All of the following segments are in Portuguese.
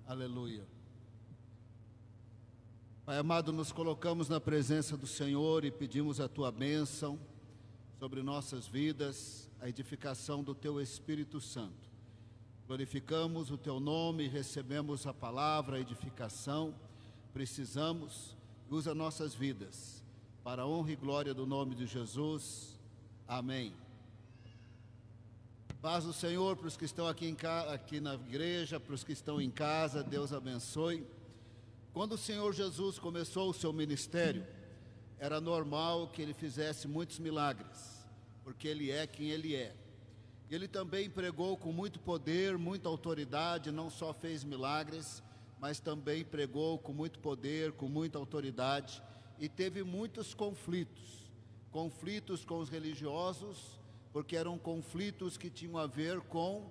Aleluia. Pai amado, nos colocamos na presença do Senhor e pedimos a Tua bênção sobre nossas vidas, a edificação do Teu Espírito Santo. Glorificamos o Teu nome, recebemos a palavra, a edificação, precisamos, usa nossas vidas, para a honra e glória do nome de Jesus. Amém. Paz do Senhor para os que estão aqui na igreja, para os que estão em casa, Deus abençoe. Quando o Senhor Jesus começou o seu ministério, era normal que Ele fizesse muitos milagres, porque Ele é quem Ele é. Ele também pregou com muito poder, muita autoridade, não só fez milagres, mas também pregou com muito poder, com muita autoridade, e teve muitos conflitos com os religiosos, porque eram conflitos que tinham a ver com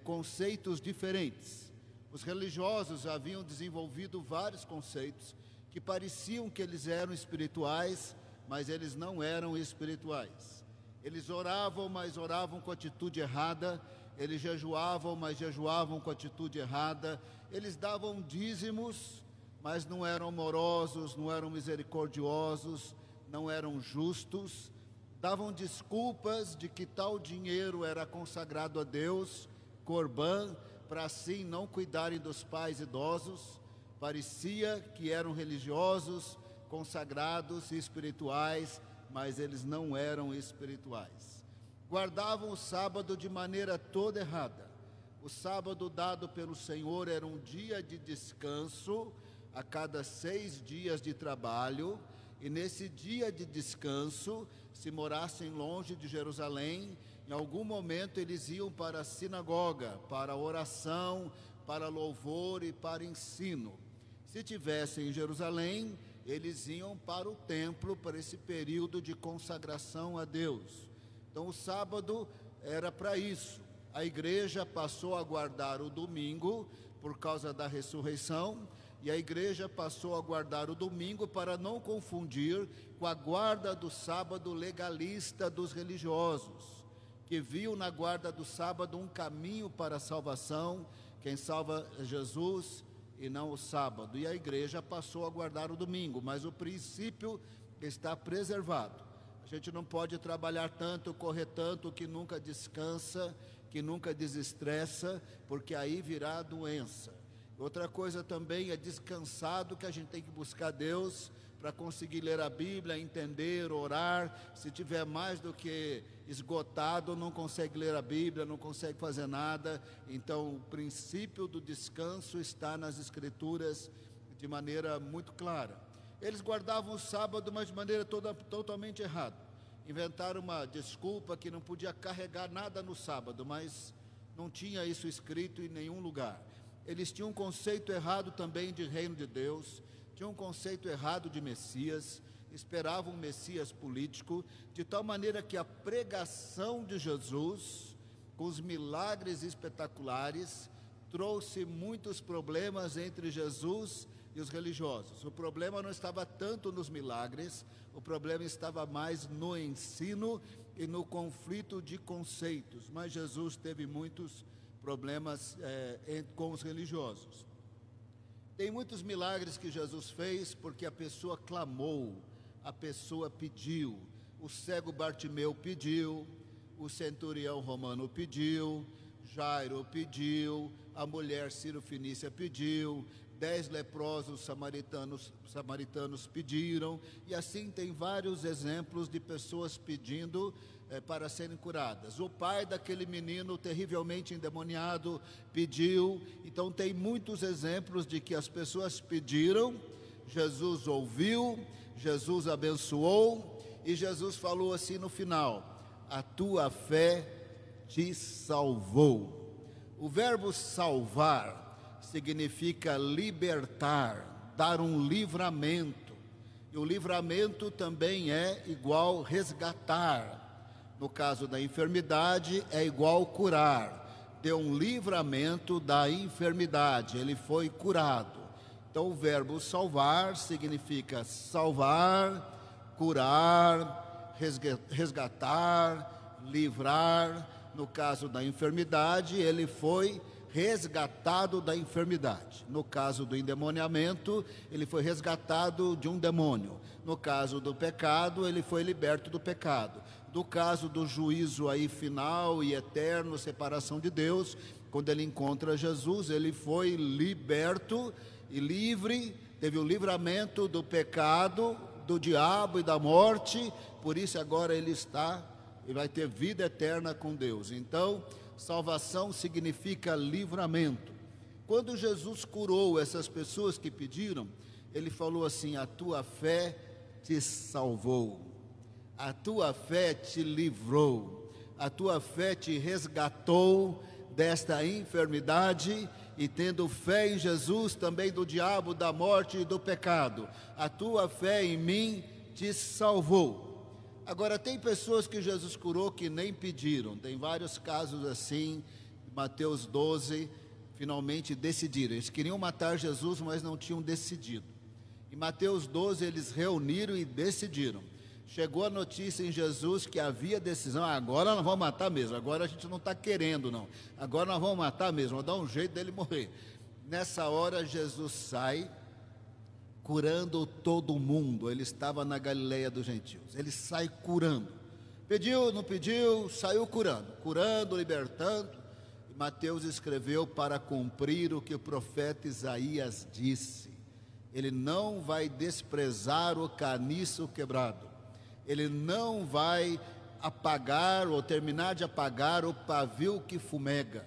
conceitos diferentes. Os religiosos haviam desenvolvido vários conceitos que pareciam que eles eram espirituais, mas eles não eram espirituais. Eles oravam, mas oravam com atitude errada. Eles jejuavam, mas jejuavam com atitude errada. Eles davam dízimos, mas não eram amorosos, não eram misericordiosos, não eram justos. Davam desculpas de que tal dinheiro era consagrado a Deus, corbã, para assim não cuidarem dos pais idosos. Parecia que eram religiosos, consagrados e espirituais, mas eles não eram espirituais. Guardavam o sábado de maneira toda errada. O sábado dado pelo Senhor era um dia de descanso a cada 6 dias de trabalho, e nesse dia de descanso, se morassem longe de Jerusalém, em algum momento eles iam para a sinagoga, para oração, para louvor e para ensino. Se tivessem em Jerusalém, eles iam para o templo, para esse período de consagração a Deus. Então o sábado era para isso. A igreja passou a guardar o domingo por causa da ressurreição, e a igreja passou a guardar o domingo para não confundir com a guarda do sábado legalista dos religiosos, que viam na guarda do sábado um caminho para a salvação. Quem salva é Jesus e não o sábado. E a igreja passou a guardar o domingo, mas o princípio está preservado. A gente não pode trabalhar tanto, correr tanto, que nunca descansa, que nunca desestressa, porque aí virá doença. Outra coisa também é descansado, que a gente tem que buscar Deus para conseguir ler a Bíblia, entender, orar. Se tiver mais do que esgotado, não consegue ler a Bíblia, não consegue fazer nada. Então o princípio do descanso está nas Escrituras de maneira muito clara. Eles guardavam o sábado, mas de maneira totalmente errada. Inventaram uma desculpa que não podia carregar nada no sábado, mas não tinha isso escrito em nenhum lugar. Eles tinham um conceito errado também de reino de Deus, tinham um conceito errado de Messias, esperavam um Messias político, de tal maneira que a pregação de Jesus, com os milagres espetaculares, trouxe muitos problemas entre Jesus e os religiosos. O problema não estava tanto nos milagres, o problema estava mais no ensino e no conflito de conceitos, mas Jesus teve muitos problemas com os religiosos. Tem muitos milagres que Jesus fez porque a pessoa clamou, a pessoa pediu. O cego Bartimeu pediu, o centurião romano pediu, Jairo pediu, a mulher Ciro-fenícia pediu, 10 leprosos samaritanos pediram, e assim tem vários exemplos de pessoas pedindo para serem curadas. O pai daquele menino terrivelmente endemoniado pediu. Então tem muitos exemplos de que as pessoas pediram, Jesus ouviu, Jesus abençoou, e Jesus falou assim no final: a tua fé te salvou. O verbo salvar significa libertar, dar um livramento, e o livramento também é igual resgatar. No caso da enfermidade, é igual curar. Deu um livramento da enfermidade, ele foi curado. Então o verbo salvar significa salvar, curar, resgatar, livrar. No caso da enfermidade, ele foi resgatado da enfermidade. No caso do endemoniamento, ele foi resgatado de um demônio. No caso do pecado, ele foi liberto do pecado. No caso do juízo aí final e eterno, separação de Deus, quando ele encontra Jesus, ele foi liberto e livre, teve o livramento do pecado, do diabo e da morte. Por isso agora ele vai ter vida eterna com Deus. Então, salvação significa livramento. Quando Jesus curou essas pessoas que pediram, ele falou assim: a tua fé te salvou, a tua fé te livrou, a tua fé te resgatou desta enfermidade, e tendo fé em Jesus, também do diabo, da morte e do pecado, a tua fé em mim te salvou. Agora, tem pessoas que Jesus curou que nem pediram. Tem vários casos assim. Mateus 12, finalmente decidiram. Eles queriam matar Jesus, mas não tinham decidido. Em Mateus 12, eles reuniram e decidiram. Chegou a notícia em Jesus que havia decisão: agora nós vamos matar mesmo, agora a gente não está querendo não, agora nós vamos matar mesmo, vamos dar um jeito dele morrer. Nessa hora Jesus sai curando todo mundo. Ele estava na Galileia dos gentios, ele sai curando, pediu, não pediu, saiu curando, libertando. E Mateus escreveu para cumprir o que o profeta Isaías disse: ele não vai desprezar o caniço quebrado, ele não vai apagar ou terminar de apagar o pavio que fumega.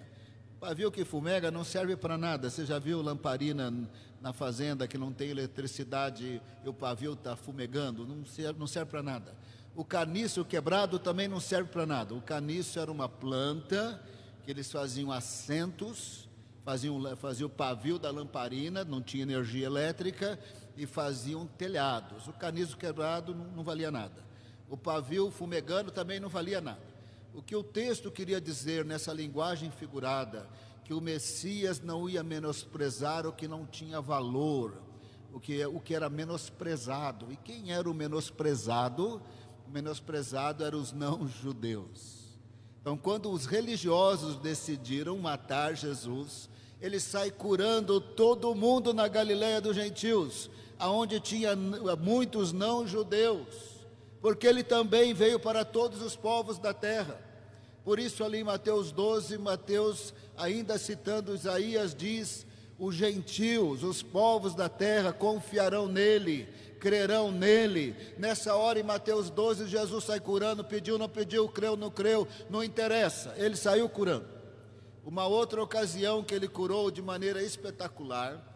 O pavio que fumega não serve para nada. Você já viu lamparina na fazenda que não tem eletricidade e o pavio está fumegando? Não serve para nada. O caniço quebrado também não serve para nada. O caniço era uma planta que eles faziam assentos, faziam o pavio da lamparina, não tinha energia elétrica, e faziam telhados. O caniço quebrado não valia nada. O pavio fumegando também não valia nada. O que o texto queria dizer nessa linguagem figurada, que o Messias não ia menosprezar o que não tinha valor, o que era menosprezado. E quem era o menosprezado? O menosprezado eram os não-judeus. Então, quando os religiosos decidiram matar Jesus, ele sai curando todo mundo na Galileia dos gentios, aonde tinha muitos não-judeus, porque ele também veio para todos os povos da terra. Por isso ali em Mateus 12, Mateus, ainda citando Isaías, diz: os gentios, os povos da terra confiarão nele, crerão nele. Nessa hora em Mateus 12, Jesus sai curando, pediu, não pediu, creu, não creu, não interessa, ele saiu curando. Uma outra ocasião que ele curou de maneira espetacular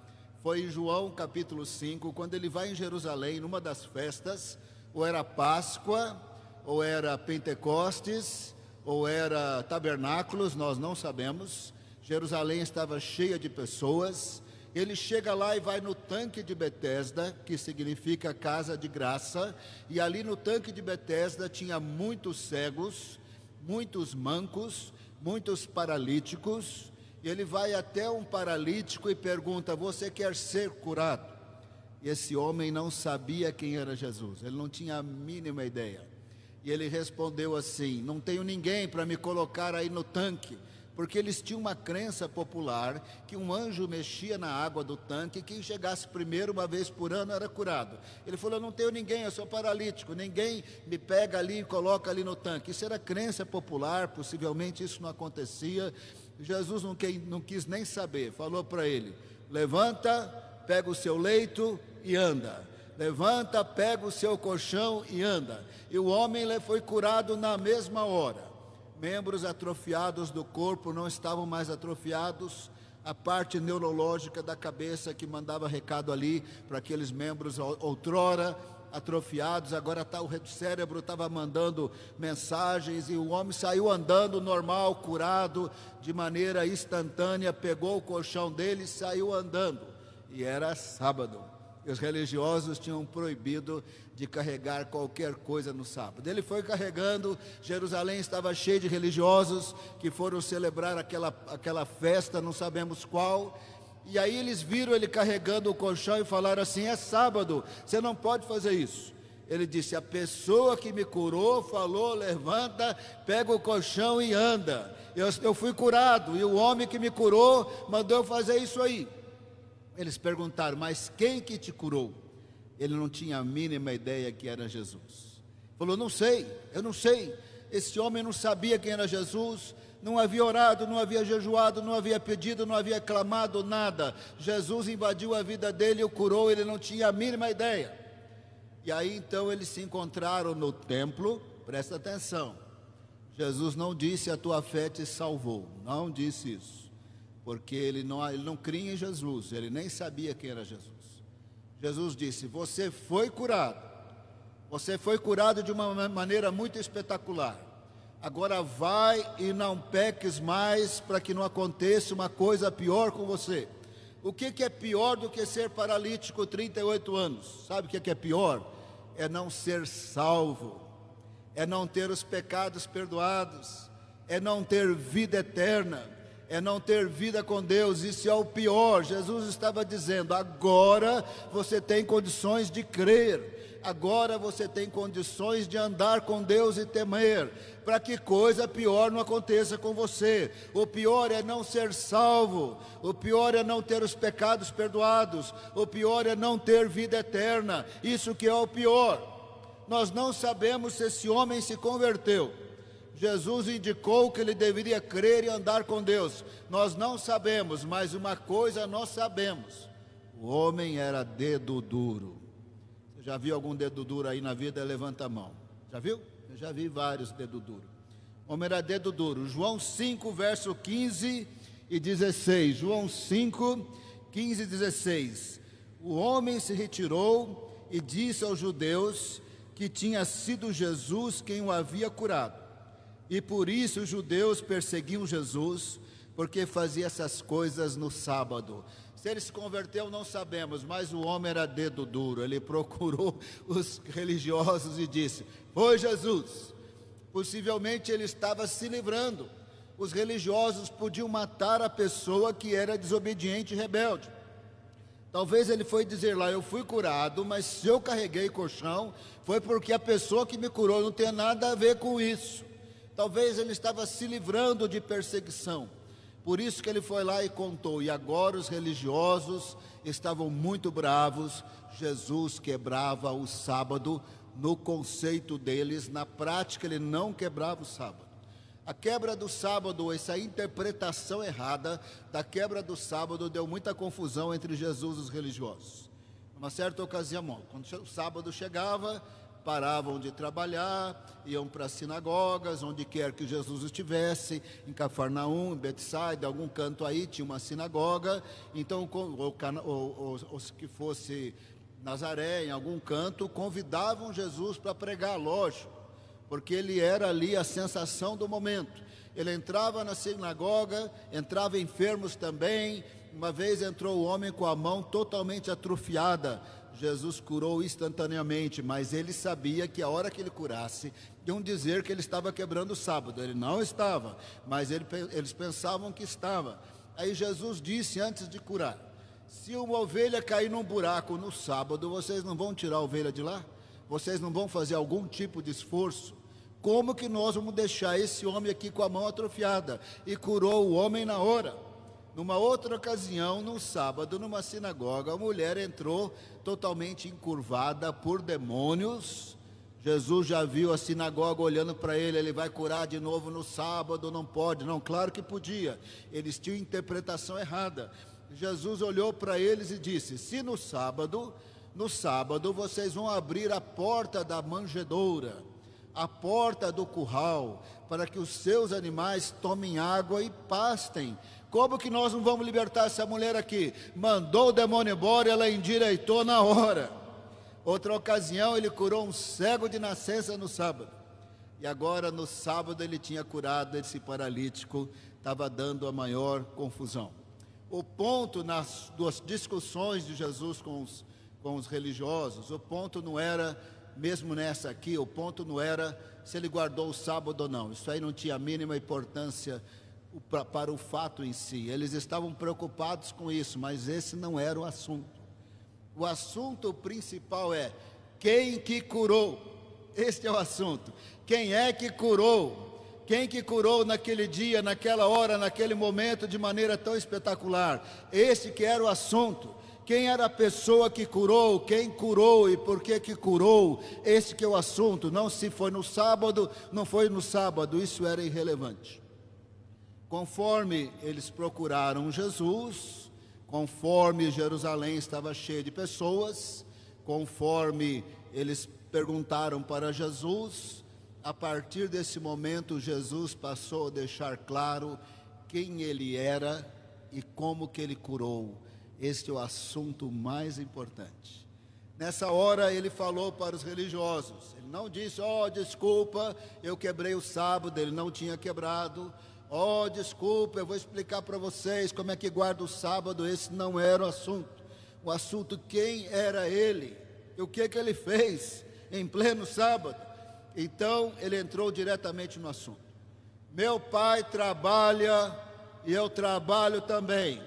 foi em João capítulo 5, quando ele vai em Jerusalém, numa das festas, ou era Páscoa, ou era Pentecostes, ou era Tabernáculos, nós não sabemos. Jerusalém estava cheia de pessoas. Ele chega lá e vai no tanque de Betesda, que significa casa de graça, e ali no tanque de Betesda tinha muitos cegos, muitos mancos, muitos paralíticos. E ele vai até um paralítico e pergunta: você quer ser curado? E esse homem não sabia quem era Jesus, ele não tinha a mínima ideia. E ele respondeu assim: não tenho ninguém para me colocar aí no tanque, porque eles tinham uma crença popular que um anjo mexia na água do tanque e quem chegasse primeiro uma vez por ano era curado. Ele falou: não tenho ninguém, eu sou paralítico, ninguém me pega ali e coloca ali no tanque. Isso era crença popular, possivelmente isso não acontecia. Jesus não quis nem saber, falou para ele: levanta, pega o seu leito e anda. Levanta, pega o seu colchão e anda. E o homem foi curado na mesma hora. Membros atrofiados do corpo não estavam mais atrofiados. A parte neurológica da cabeça que mandava recado ali para aqueles membros outrora atrofiados, agora o cérebro estava mandando mensagens, e o homem saiu andando normal, curado, de maneira instantânea, pegou o colchão dele e saiu andando. E era sábado, e os religiosos tinham proibido de carregar qualquer coisa no sábado. Ele foi carregando. Jerusalém estava cheio de religiosos que foram celebrar aquela festa, não sabemos qual. E aí eles viram ele carregando o colchão e falaram assim: é sábado, você não pode fazer isso. Ele disse: a pessoa que me curou falou, levanta, pega o colchão e anda. Eu fui curado, e o homem que me curou mandou eu fazer isso aí. Eles perguntaram: mas quem que te curou? Ele não tinha a mínima ideia que era Jesus. Falou: não sei, eu não sei. Esse homem não sabia quem era Jesus, não havia orado, não havia jejuado, não havia pedido, não havia clamado nada. Jesus invadiu a vida dele e o curou, ele não tinha a mínima ideia. E aí então eles se encontraram no templo. Presta atenção, Jesus não disse: a tua fé te salvou, não disse isso, porque ele não cria em Jesus, ele nem sabia quem era Jesus. Jesus disse: você foi curado de uma maneira muito espetacular, agora vai e não peques mais, para que não aconteça uma coisa pior com você. O que é pior do que ser paralítico 38 anos? Sabe o que é pior? É não ser salvo, é não ter os pecados perdoados, é não ter vida eterna, é não ter vida com Deus. Isso é o pior. Jesus estava dizendo: agora você tem condições de crer, agora você tem condições de andar com Deus e temer, para que coisa pior não aconteça com você. O pior é não ser salvo, o pior é não ter os pecados perdoados, o pior é não ter vida eterna. Isso que é o pior. Nós não sabemos se esse homem se converteu. Jesus indicou que ele deveria crer e andar com Deus. Nós não sabemos, mas uma coisa nós sabemos: o homem era dedo duro. Você já viu algum dedo duro aí na vida? Levanta a mão. Já viu? Eu já vi vários dedo duro. O homem era dedo duro. João 5, verso 15 e 16. João 5, 15 e 16. O homem se retirou e disse aos judeus que tinha sido Jesus quem o havia curado. E por isso os judeus perseguiam Jesus, porque fazia essas coisas no sábado. Se ele se converteu, não sabemos, mas o homem era dedo duro. Ele procurou os religiosos e disse: foi Jesus. Possivelmente ele estava se livrando. Os religiosos podiam matar a pessoa que era desobediente e rebelde. Talvez ele foi dizer lá: eu fui curado, mas se eu carreguei colchão, foi porque a pessoa que me curou, não tem nada a ver com isso. Talvez ele estava se livrando de perseguição. Por isso que ele foi lá e contou. E agora os religiosos estavam muito bravos. Jesus quebrava o sábado no conceito deles. Na prática, ele não quebrava o sábado. A quebra do sábado, essa interpretação errada da quebra do sábado, deu muita confusão entre Jesus e os religiosos. Numa certa ocasião, quando o sábado chegava, paravam de trabalhar, iam para as sinagogas, onde quer que Jesus estivesse, em Cafarnaum, em Betsaida, algum canto aí tinha uma sinagoga. Então, ou que fosse Nazaré, em algum canto, convidavam Jesus para pregar, lógico, porque ele era ali a sensação do momento. Ele entrava na sinagoga, entrava enfermos também. Uma vez entrou o homem com a mão totalmente atrofiada. Jesus curou instantaneamente, mas ele sabia que a hora que ele curasse, iam dizer que ele estava quebrando o sábado. Ele não estava, mas eles pensavam que estava. Aí Jesus disse antes de curar: se uma ovelha cair num buraco no sábado, vocês não vão tirar a ovelha de lá? Vocês não vão fazer algum tipo de esforço? Como que nós vamos deixar esse homem aqui com a mão atrofiada? E curou o homem na hora. Numa outra ocasião, no sábado, numa sinagoga, a mulher entrou totalmente encurvada por demônios. Jesus já viu a sinagoga olhando para ele: ele vai curar de novo no sábado? Não pode. Não, claro que podia. Eles tinham interpretação errada. Jesus olhou para eles e disse: se no sábado vocês vão abrir a porta da manjedoura, a porta do curral, para que os seus animais tomem água e pastem, como que nós não vamos libertar essa mulher aqui? Mandou o demônio embora, ela endireitou na hora. Outra ocasião, ele curou um cego de nascença no sábado. E agora no sábado ele tinha curado esse paralítico. Estava dando a maior confusão. O ponto nas duas discussões de Jesus com os religiosos, o ponto não era, mesmo nessa aqui, o ponto não era se ele guardou o sábado ou não. Isso aí não tinha a mínima importância para o fato em si. Eles estavam preocupados com isso, mas esse não era o assunto. O assunto principal é: Quem que curou? Este é o assunto. Quem é que curou? Quem que curou naquele dia, naquela hora, naquele momento, de maneira tão espetacular? Este que era o assunto. Quem era a pessoa que curou? Quem curou e por que que curou? Esse que é o assunto. Não se foi no sábado, não foi no sábado, isso era irrelevante. Conforme eles procuraram Jesus, conforme Jerusalém estava cheia de pessoas, conforme eles perguntaram para Jesus, a partir desse momento Jesus passou a deixar claro quem ele era e como que ele curou. Este é o assunto mais importante. Nessa hora ele falou para os religiosos, ele não disse, desculpa, eu quebrei o sábado, ele não tinha quebrado. Desculpa, eu vou explicar para vocês como é que guarda o sábado. Esse não era o assunto. O assunto, quem era ele? E o que ele fez em pleno sábado? Então, ele entrou diretamente no assunto. Meu pai trabalha e eu trabalho também.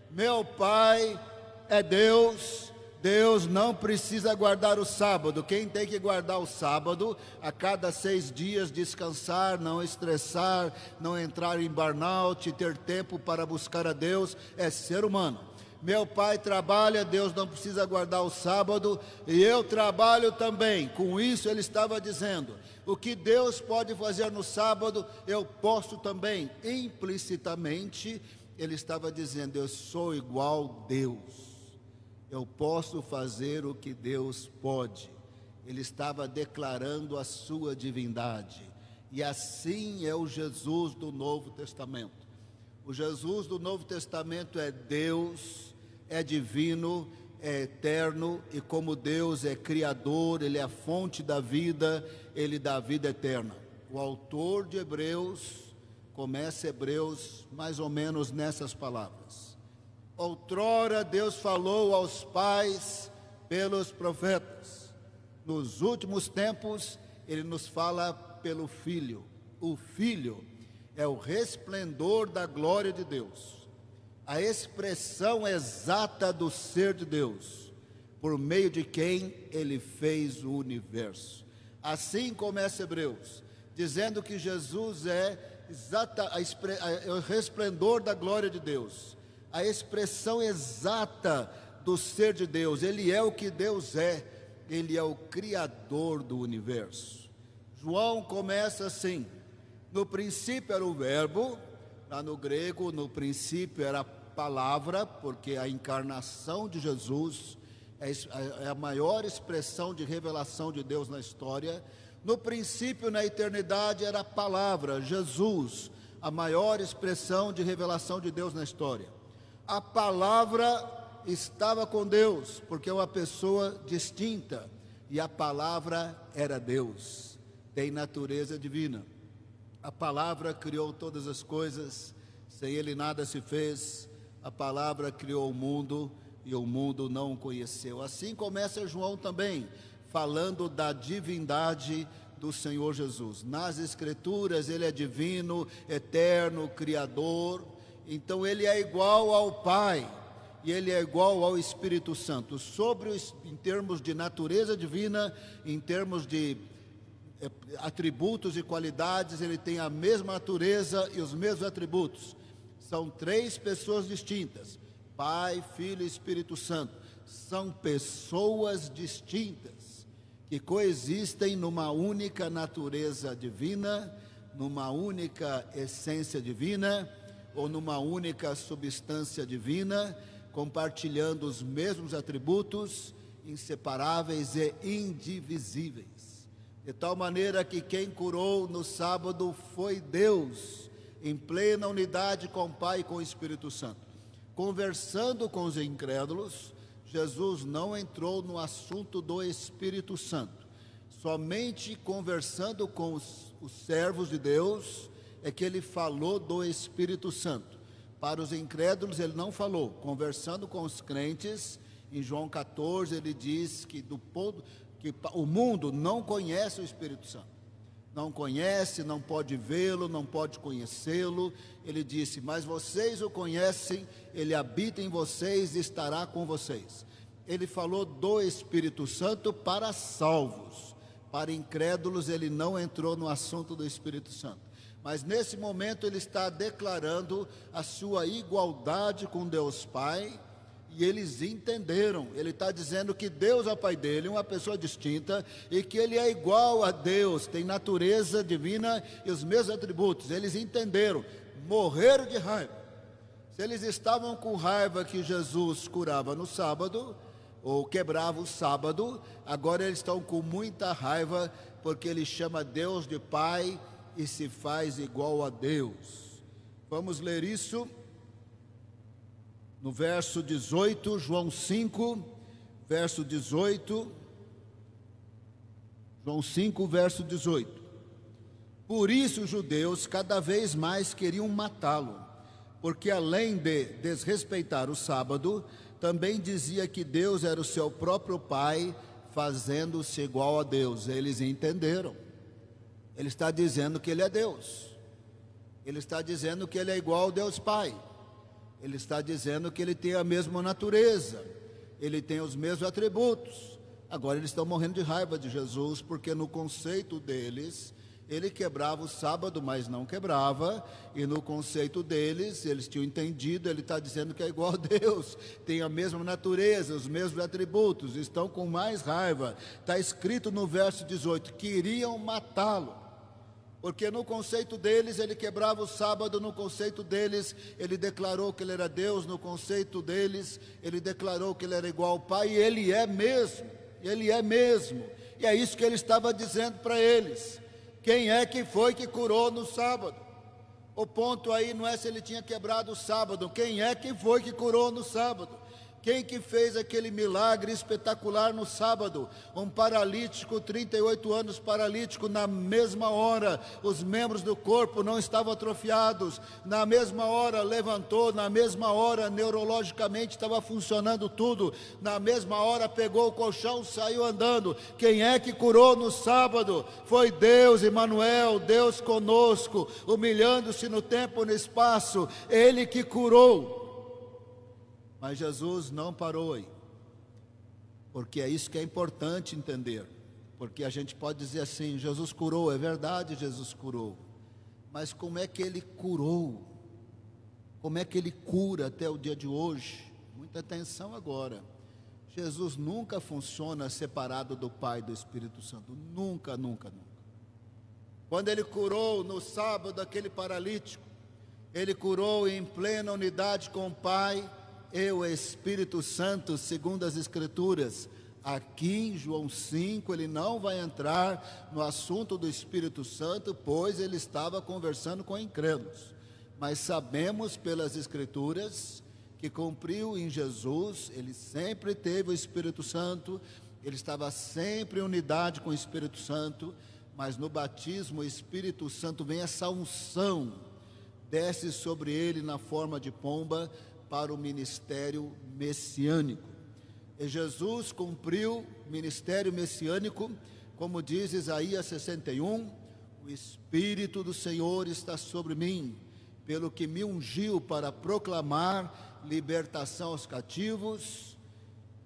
Meu pai é Deus. Deus não precisa guardar o sábado. Quem tem que guardar o sábado, a cada 6 dias descansar, não estressar, não entrar em burnout, ter tempo para buscar a Deus, é ser humano. Meu pai trabalha, Deus não precisa guardar o sábado, e eu trabalho também. Com isso ele estava dizendo, o que Deus pode fazer no sábado, eu posso também. Implicitamente, ele estava dizendo, eu sou igual a Deus. Eu posso fazer o que Deus pode. Ele estava declarando a sua divindade. E assim é o Jesus do Novo Testamento. O Jesus do Novo Testamento é Deus, é divino, é eterno. E como Deus é criador, Ele é a fonte da vida, Ele dá a vida eterna. O autor de Hebreus começa Hebreus mais ou menos nessas palavras. Outrora Deus falou aos pais pelos profetas. Nos últimos tempos, Ele nos fala pelo Filho. O Filho é o resplendor da glória de Deus, a expressão exata do ser de Deus, por meio de quem Ele fez o universo. Assim começa Hebreus, dizendo que Jesus é o resplendor da glória de Deus, a expressão exata do ser de Deus. Ele é o que Deus é, Ele é o Criador do universo. João começa assim, no princípio era o verbo, lá no grego, no princípio era a palavra, porque a encarnação de Jesus é a maior expressão de revelação de Deus na história. No princípio, na eternidade, era a palavra, Jesus, a maior expressão de revelação de Deus na história. A palavra estava com Deus, porque é uma pessoa distinta, e a palavra era Deus, tem natureza divina. A palavra criou todas as coisas, sem Ele nada se fez. A palavra criou o mundo, e o mundo não o conheceu. Assim começa João também, falando da divindade do Senhor Jesus. Nas Escrituras Ele é divino, eterno, criador. Então Ele é igual ao Pai, e Ele é igual ao Espírito Santo. Em termos de natureza divina, em termos de atributos e qualidades, Ele tem a mesma natureza e os mesmos atributos. São 3 pessoas distintas, Pai, Filho e Espírito Santo. São pessoas distintas, que coexistem numa única natureza divina, numa única essência divina, ou numa única substância divina, compartilhando os mesmos atributos, inseparáveis e indivisíveis. De tal maneira que quem curou no sábado foi Deus, em plena unidade com o Pai e com o Espírito Santo. Conversando com os incrédulos, Jesus não entrou no assunto do Espírito Santo. Somente conversando com os servos de Deus é que Ele falou do Espírito Santo. Para os incrédulos Ele não falou. Conversando com os crentes, em João 14 Ele diz que o mundo não conhece o Espírito Santo. Não conhece, não pode vê-lo, não pode conhecê-lo. Ele disse, mas vocês o conhecem, Ele habita em vocês e estará com vocês. ele falou do Espírito Santo para salvos. Para incrédulos, ele não entrou no assunto do Espírito Santo. Mas nesse momento ele está declarando a sua igualdade com Deus Pai, e eles entenderam. Ele está dizendo que Deus é o Pai dele, uma pessoa distinta, e que ele é igual a Deus, tem natureza divina e os mesmos atributos. Eles entenderam, morreram de raiva. Se eles estavam com raiva que Jesus curava no sábado, ou quebrava o sábado, agora eles estão com muita raiva, porque ele chama Deus de Pai e se faz igual a Deus. Vamos ler isso no verso 18, João 5, verso 18. João 5, verso 18. Por isso os judeus cada vez mais queriam matá-lo, porque além de desrespeitar o sábado, também dizia que Deus era o seu próprio Pai, fazendo-se igual a Deus. Eles entenderam. Ele está dizendo que ele é Deus. Ele está dizendo que ele é igual ao Deus Pai. Ele está dizendo que ele tem a mesma natureza. Ele tem os mesmos atributos. Agora eles estão morrendo de raiva de Jesus, porque no conceito deles, ele quebrava o sábado, mas não quebrava, e no conceito deles, eles tinham entendido, ele está dizendo que é igual a Deus, tem a mesma natureza, os mesmos atributos, estão com mais raiva. Está escrito no verso 18, queriam matá-lo, porque no conceito deles, ele quebrava o sábado, no conceito deles, ele declarou que ele era Deus, no conceito deles, ele declarou que ele era igual ao Pai, e ele é mesmo, e é isso que ele estava dizendo para eles. Quem é que foi que curou no sábado? O ponto aí não é se ele tinha quebrado o sábado. Quem é que foi que curou no sábado? Quem que fez aquele milagre espetacular no sábado? Um paralítico, 38 anos paralítico, na mesma hora, os membros do corpo não estavam atrofiados, na mesma hora levantou, na mesma hora neurologicamente estava funcionando tudo, na mesma hora pegou o colchão, saiu andando. Quem é que curou no sábado? Foi Deus, Emmanuel, Deus conosco, humilhando-se no tempo e no espaço, Ele que curou. Mas Jesus não parou aí, porque é isso que é importante entender, porque a gente pode dizer assim, Jesus curou, é verdade, Jesus curou, mas como é que Ele curou? Como é que Ele cura até o dia de hoje? Muita atenção agora. Jesus nunca funciona separado do Pai e do Espírito Santo, nunca. Quando Ele curou no sábado aquele paralítico, Ele curou em plena unidade com o Pai e o Espírito Santo, segundo as Escrituras. Aqui em João 5, ele não vai entrar no assunto do Espírito Santo, pois ele estava conversando com incrédulos. Mas sabemos pelas Escrituras que cumpriu em Jesus, ele sempre teve o Espírito Santo, ele estava sempre em unidade com o Espírito Santo, mas no batismo o Espírito Santo vem, essa unção desce sobre ele na forma de pomba, para o ministério messiânico. E Jesus cumpriu o ministério messiânico, como diz Isaías 61, o Espírito do Senhor está sobre mim, pelo que me ungiu para proclamar libertação aos cativos,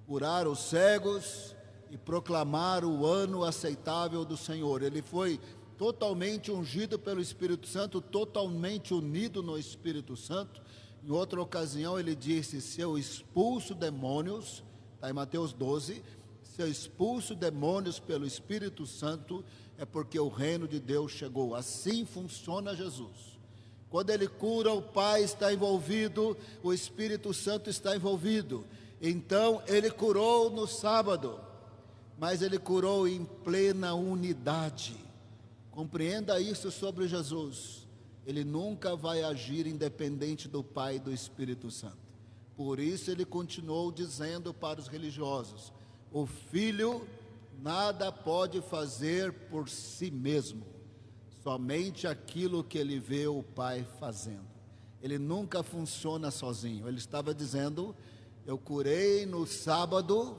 curar os cegos e proclamar o ano aceitável do Senhor. Ele foi totalmente ungido pelo Espírito Santo, totalmente unido no Espírito Santo. Em outra ocasião ele disse, se eu expulso demônios, está em Mateus 12, se eu expulso demônios pelo Espírito Santo, é porque o reino de Deus chegou. Assim funciona Jesus. Quando ele cura, o Pai está envolvido, o Espírito Santo está envolvido. Então ele curou no sábado, mas ele curou em plena unidade. Compreenda isso sobre Jesus. Ele nunca vai agir independente do Pai e do Espírito Santo. Por isso ele continuou dizendo para os religiosos, o Filho nada pode fazer por si mesmo, somente aquilo que ele vê o Pai fazendo. Ele nunca funciona sozinho. Ele estava dizendo, eu curei no sábado,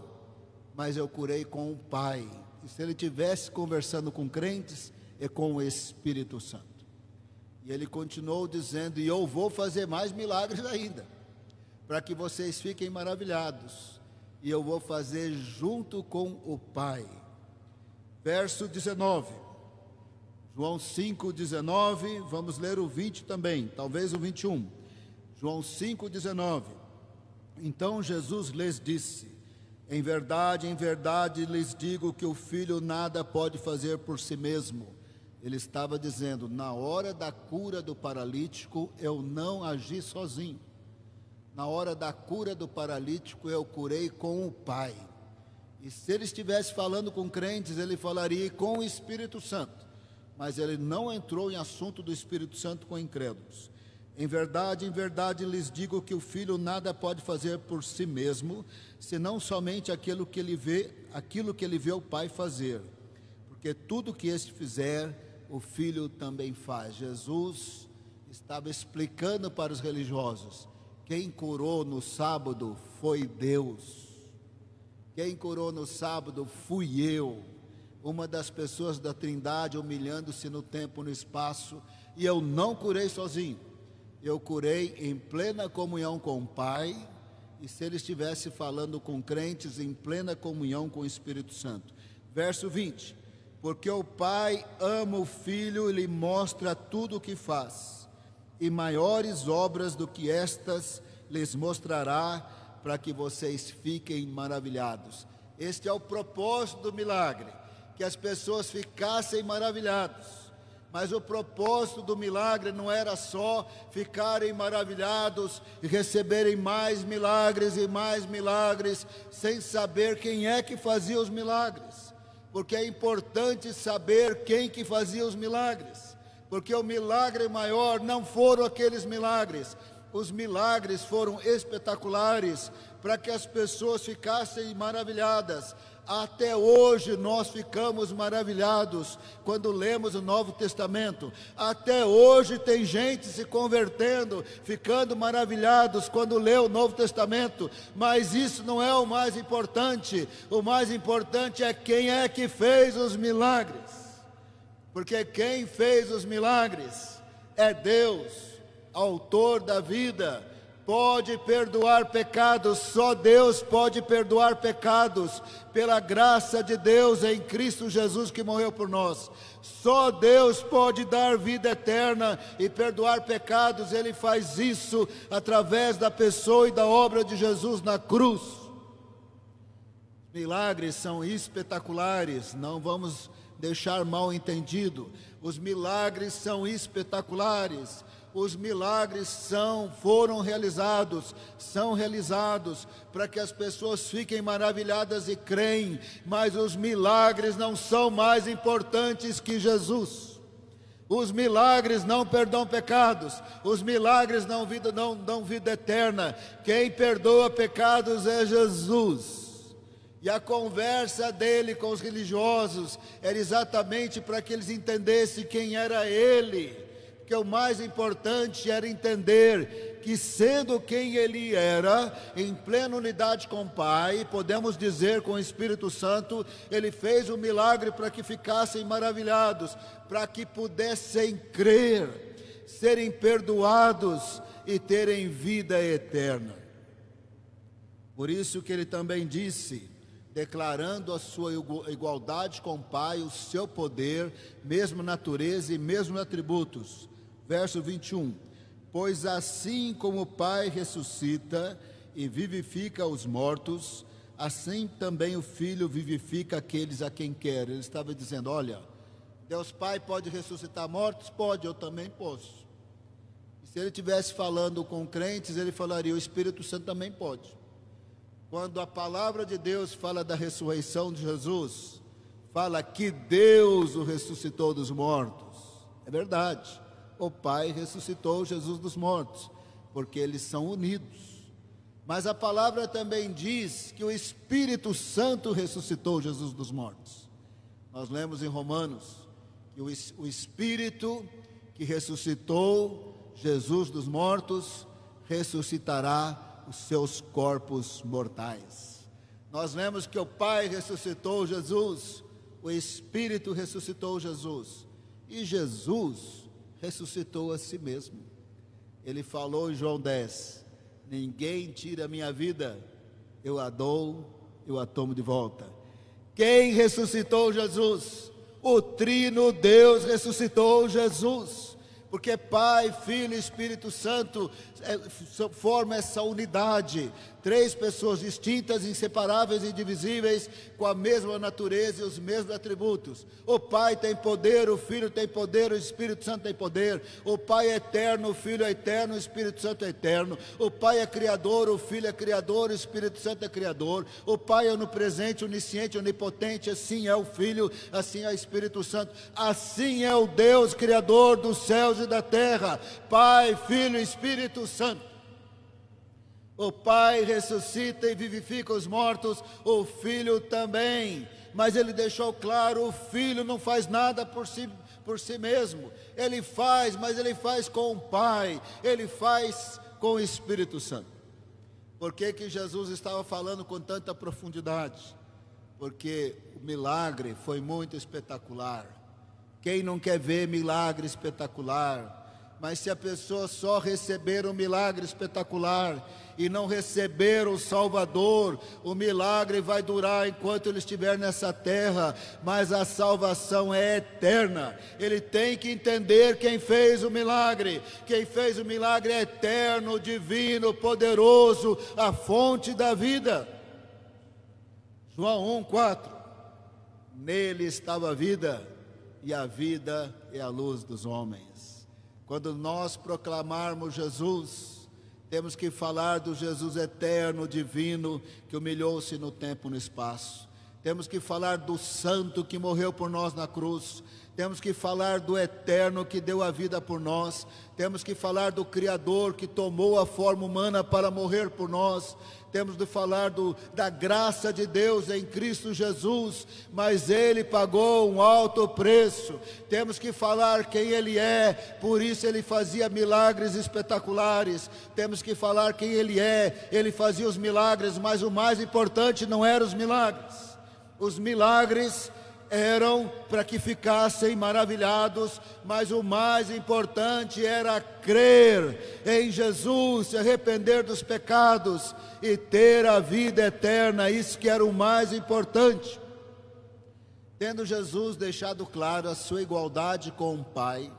mas eu curei com o Pai. E se ele estivesse conversando com crentes, é com o Espírito Santo. E ele continuou dizendo, e eu vou fazer mais milagres ainda, para que vocês fiquem maravilhados. e eu vou fazer junto com o Pai. Verso 19, João 5,19, vamos ler o 20 também, talvez o 21. João 5,19. Então Jesus lhes disse: em verdade lhes digo que o Filho nada pode fazer por si mesmo. Ele estava dizendo, na hora da cura do paralítico, eu não agi sozinho. Na hora da cura do paralítico, eu curei com o Pai. E se ele estivesse falando com crentes, ele falaria com o Espírito Santo. Mas ele não entrou em assunto do Espírito Santo com incrédulos. Em verdade lhes digo que o Filho nada pode fazer por si mesmo, senão somente aquilo que ele vê o Pai fazer. Porque tudo que este fizer, o Filho também faz. Jesus estava explicando para os religiosos: quem curou no sábado foi Deus. Quem curou no sábado fui eu, uma das pessoas da Trindade humilhando-se no tempo e no espaço, e eu não curei sozinho. Eu curei em plena comunhão com o Pai, e se ele estivesse falando com crentes, em plena comunhão com o Espírito Santo. Verso 20, porque o Pai ama o Filho e lhe mostra tudo o que faz, e maiores obras do que estas lhes mostrará, para que vocês fiquem maravilhados. Este é o propósito do milagre, que as pessoas ficassem maravilhadas. Mas o propósito do milagre não era só ficarem maravilhados e receberem mais milagres e mais milagres, sem saber quem é que fazia os milagres. Porque é importante saber quem que fazia os milagres. Porque o milagre maior não foram aqueles milagres. Os milagres foram espetaculares, para que as pessoas ficassem maravilhadas. Até hoje nós ficamos maravilhados quando lemos o Novo Testamento. Até hoje tem gente se convertendo, ficando maravilhados quando lê o Novo Testamento. Mas isso não é o mais importante. O mais importante é quem é que fez os milagres. Porque quem fez os milagres é Deus, autor da vida. Pode perdoar pecados, só Deus pode perdoar pecados, pela graça de Deus em Cristo Jesus que morreu por nós. Só Deus pode dar vida eterna e perdoar pecados. Ele faz isso através da pessoa e da obra de Jesus na cruz. Milagres são espetaculares, não vamos deixar mal entendido. Os milagres são espetaculares. Os milagres foram realizados, são realizados para que as pessoas fiquem maravilhadas e creem, mas os milagres não são mais importantes que Jesus. Os milagres não perdoam pecados, os milagres não dão vida eterna. Quem perdoa pecados é Jesus. E a conversa dele com os religiosos era exatamente para que eles entendessem quem era ele. Porque o mais importante era entender que, sendo quem ele era, em plena unidade com o Pai, podemos dizer com o Espírito Santo, ele fez um milagre para que ficassem maravilhados, para que pudessem crer, serem perdoados e terem vida eterna. Por isso que ele também disse, declarando a sua igualdade com o Pai, o seu poder, mesma natureza e mesmos atributos. Verso 21, pois assim como o Pai ressuscita e vivifica os mortos, assim também o Filho vivifica aqueles a quem quer. Ele estava dizendo, olha, Deus Pai pode ressuscitar mortos? Pode, eu também posso. E se ele estivesse falando com crentes, ele falaria, o Espírito Santo também pode. Quando a palavra de Deus fala da ressurreição de Jesus, fala que Deus o ressuscitou dos mortos. É verdade. O Pai ressuscitou Jesus dos mortos, porque eles são unidos. Mas a palavra também diz que o Espírito Santo ressuscitou Jesus dos mortos. Nós lemos em Romanos que o Espírito que ressuscitou Jesus dos mortos ressuscitará os seus corpos mortais. Nós lemos que o Pai ressuscitou Jesus, o Espírito ressuscitou Jesus, e Jesus ressuscitou a si mesmo. Ele falou em João 10, ninguém tira a minha vida, eu a dou, eu a tomo de volta. Quem ressuscitou Jesus? O Trino Deus ressuscitou Jesus, porque Pai, Filho e Espírito Santo formam essa unidade, três pessoas distintas, inseparáveis e indivisíveis, com a mesma natureza e os mesmos atributos. O Pai tem poder, o Filho tem poder, o Espírito Santo tem poder. O Pai é eterno, o Filho é eterno, o Espírito Santo é eterno. O Pai é criador, o Filho é criador, o Espírito Santo é criador. O Pai é onipresente, onisciente, onipotente, assim é o Filho, assim é o Espírito Santo. Assim é o Deus criador dos céus e da terra, Pai, Filho e Espírito Santo. O Pai ressuscita e vivifica os mortos, o Filho também. Mas ele deixou claro, o Filho não faz nada por si mesmo. Ele faz, mas ele faz com o Pai, ele faz com o Espírito Santo. Por que Jesus estava falando com tanta profundidade? Porque o milagre foi muito espetacular. Quem não quer ver milagre espetacular? Mas se a pessoa só receber um milagre espetacular e não receber o Salvador, o milagre vai durar enquanto ele estiver nessa terra, mas a salvação é eterna. Ele tem que entender quem fez o milagre. Quem fez o milagre é eterno, divino, poderoso, a fonte da vida. João 1,4: nele estava a vida, e a vida é a luz dos homens. Quando nós proclamarmos Jesus, temos que falar do Jesus eterno, divino, que humilhou-se no tempo e no espaço. Temos que falar do santo que morreu por nós na cruz. Temos que falar do eterno que deu a vida por nós. Temos que falar do Criador que tomou a forma humana para morrer por nós. Temos de falar da graça de Deus em Cristo Jesus, mas Ele pagou um alto preço. Temos que falar quem Ele é, por isso Ele fazia milagres espetaculares. Temos que falar quem Ele é, Ele fazia os milagres, mas o mais importante não eram os milagres. Os milagres eram para que ficassem maravilhados, mas o mais importante era crer em Jesus, se arrepender dos pecados e ter a vida eterna. Isso que era o mais importante. Tendo Jesus deixado claro a sua igualdade com o Pai,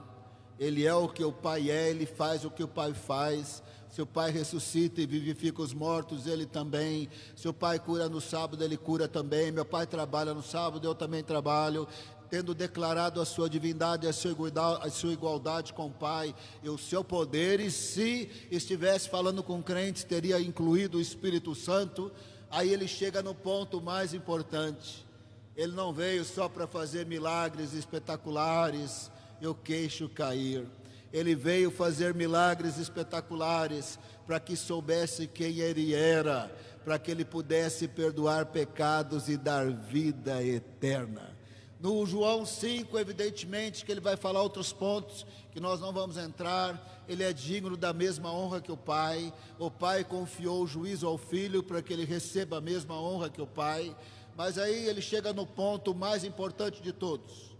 Ele é o que o Pai é, Ele faz o que o Pai faz. Se o Pai ressuscita e vivifica os mortos, Ele também. Se o Pai cura no sábado, Ele cura também. Meu Pai trabalha no sábado, eu também trabalho. Tendo declarado a sua divindade, a sua igualdade com o Pai e o seu poder, e se estivesse falando com crentes, teria incluído o Espírito Santo. Aí ele chega no ponto mais importante. Ele não veio só para fazer milagres espetaculares e o queixo cair. Ele veio fazer milagres espetaculares para que soubesse quem Ele era, para que Ele pudesse perdoar pecados e dar vida eterna. No João 5, evidentemente que ele vai falar outros pontos que nós não vamos entrar. Ele é digno da mesma honra que o Pai. O Pai confiou o juízo ao Filho para que ele receba a mesma honra que o Pai. Mas aí ele chega no ponto mais importante de todos.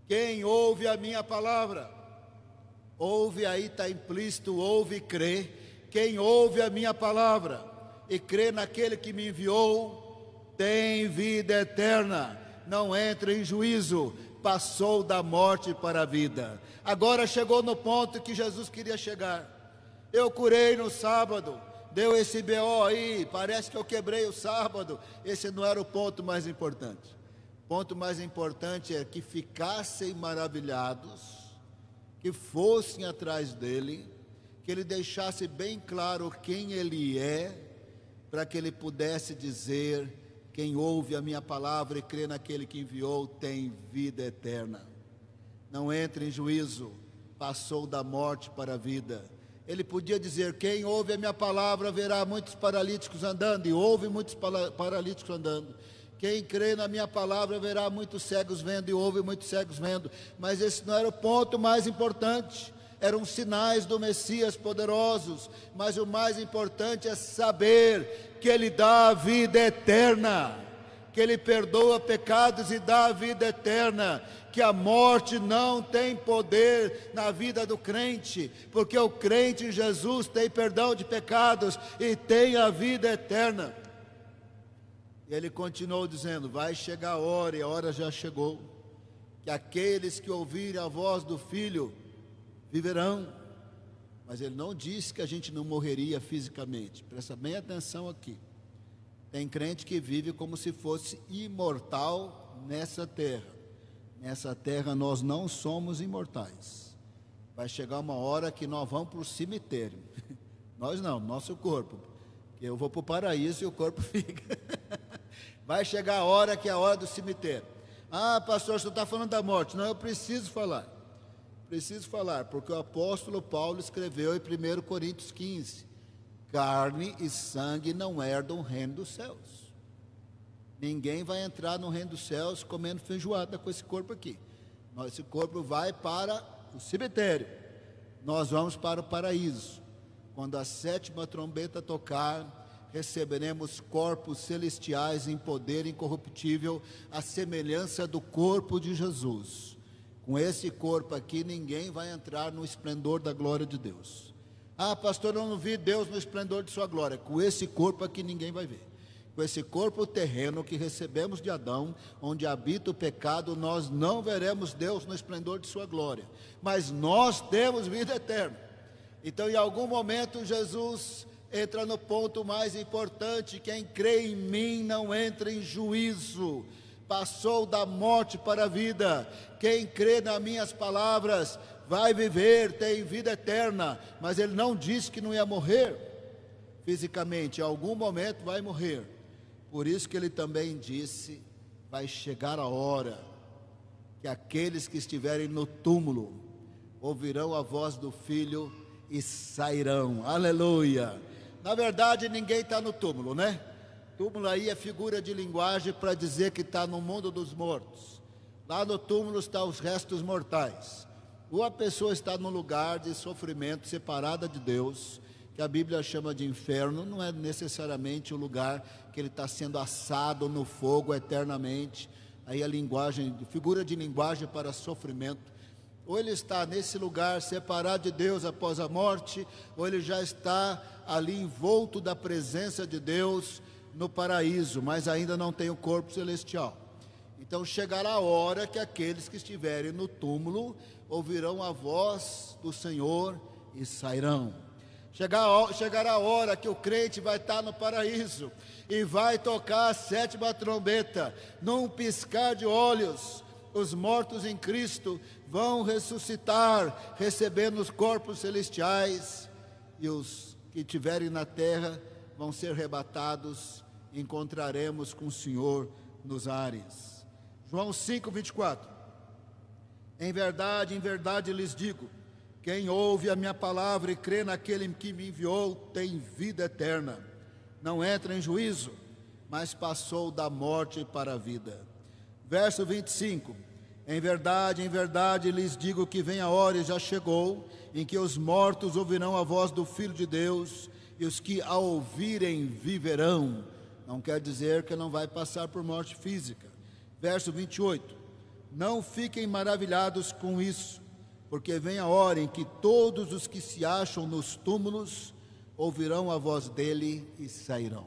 Quem ouve a minha palavra? Ouve, aí está implícito, ouve e crê. Quem ouve a minha palavra e crê naquele que me enviou, tem vida eterna, não entra em juízo, passou da morte para a vida. Agora chegou no ponto que Jesus queria chegar. Eu curei no sábado, deu esse BO aí, parece que eu quebrei o sábado. Esse não era o ponto mais importante. O ponto mais importante é que ficassem maravilhados, que fossem atrás dele, que ele deixasse bem claro quem ele é, para que ele pudesse dizer: quem ouve a minha palavra e crê naquele que enviou tem vida eterna, não entra em juízo, passou da morte para a vida. Ele podia dizer: quem ouve a minha palavra verá muitos paralíticos andando, e ouve muitos paralíticos andando. Quem crê na minha palavra verá muitos cegos vendo, e ouve muitos cegos vendo. Mas esse não era o ponto mais importante. Eram sinais do Messias poderosos, mas o mais importante é saber que Ele dá a vida eterna, que Ele perdoa pecados e dá a vida eterna, que a morte não tem poder na vida do crente, porque o crente em Jesus tem perdão de pecados e tem a vida eterna. E ele continuou dizendo: vai chegar a hora, e a hora já chegou, que aqueles que ouvirem a voz do Filho viverão. Mas ele não disse que a gente não morreria fisicamente. Presta bem atenção aqui. Tem crente que vive como se fosse imortal nessa terra. Nessa terra nós não somos imortais. Vai chegar uma hora que nós vamos para o cemitério. Nós não, nosso corpo. Que eu vou para o paraíso e o corpo fica. Vai chegar a hora que é a hora do cemitério. Ah, pastor, você está falando da morte. Não, eu preciso falar. Preciso falar, porque o apóstolo Paulo escreveu em 1 Coríntios 15: carne e sangue não herdam o reino dos céus. Ninguém vai entrar no reino dos céus comendo feijoada com esse corpo aqui. Esse corpo vai para o cemitério. Nós vamos para o paraíso. Quando a 7ª trombeta tocar, receberemos corpos celestiais em poder incorruptível, à semelhança do corpo de Jesus. Com esse corpo aqui, ninguém vai entrar no esplendor da glória de Deus. Ah, pastor, eu não vi Deus no esplendor de sua glória. Com esse corpo aqui, ninguém vai ver. Com esse corpo terreno que recebemos de Adão, onde habita o pecado, nós não veremos Deus no esplendor de sua glória. Mas nós temos vida eterna. Então, em algum momento, Jesus entra no ponto mais importante: quem crê em mim não entra em juízo. Passou da morte para a vida. Quem crê nas minhas palavras vai viver, tem vida eterna. Mas ele não disse que não ia morrer fisicamente, em algum momento vai morrer. Por isso que ele também disse: vai chegar a hora que aqueles que estiverem no túmulo ouvirão a voz do Filho e sairão. Aleluia. Na verdade, ninguém está no túmulo, né? Túmulo aí é figura de linguagem para dizer que está no mundo dos mortos. Lá no túmulo estão os restos mortais. Ou a pessoa está num lugar de sofrimento, separada de Deus, que a Bíblia chama de inferno. Não é necessariamente o lugar que ele está sendo assado no fogo eternamente. Aí a linguagem, figura de linguagem para sofrimento. Ou ele está nesse lugar separado de Deus após a morte, ou ele já está ali envolto da presença de Deus no paraíso, mas ainda não tem o corpo celestial. Então chegará a hora que aqueles que estiverem no túmulo ouvirão a voz do Senhor e sairão. Chegará a hora que o crente vai estar no paraíso e vai tocar a 7ª trombeta. Num piscar de olhos, os mortos em Cristo vão ressuscitar, recebendo os corpos celestiais, e os que estiverem na terra vão ser arrebatados. Encontraremos com o Senhor nos ares. João 5:24. Em verdade lhes digo: quem ouve a minha palavra e crê naquele que me enviou tem vida eterna. Não entra em juízo, mas passou da morte para a vida. Verso 25. Em verdade lhes digo que vem a hora e já chegou, em que os mortos ouvirão a voz do Filho de Deus, e os que a ouvirem viverão. Não quer dizer que não vai passar por morte física. Verso 28. Não fiquem maravilhados com isso, porque vem a hora em que todos os que se acham nos túmulos ouvirão a voz dele e sairão.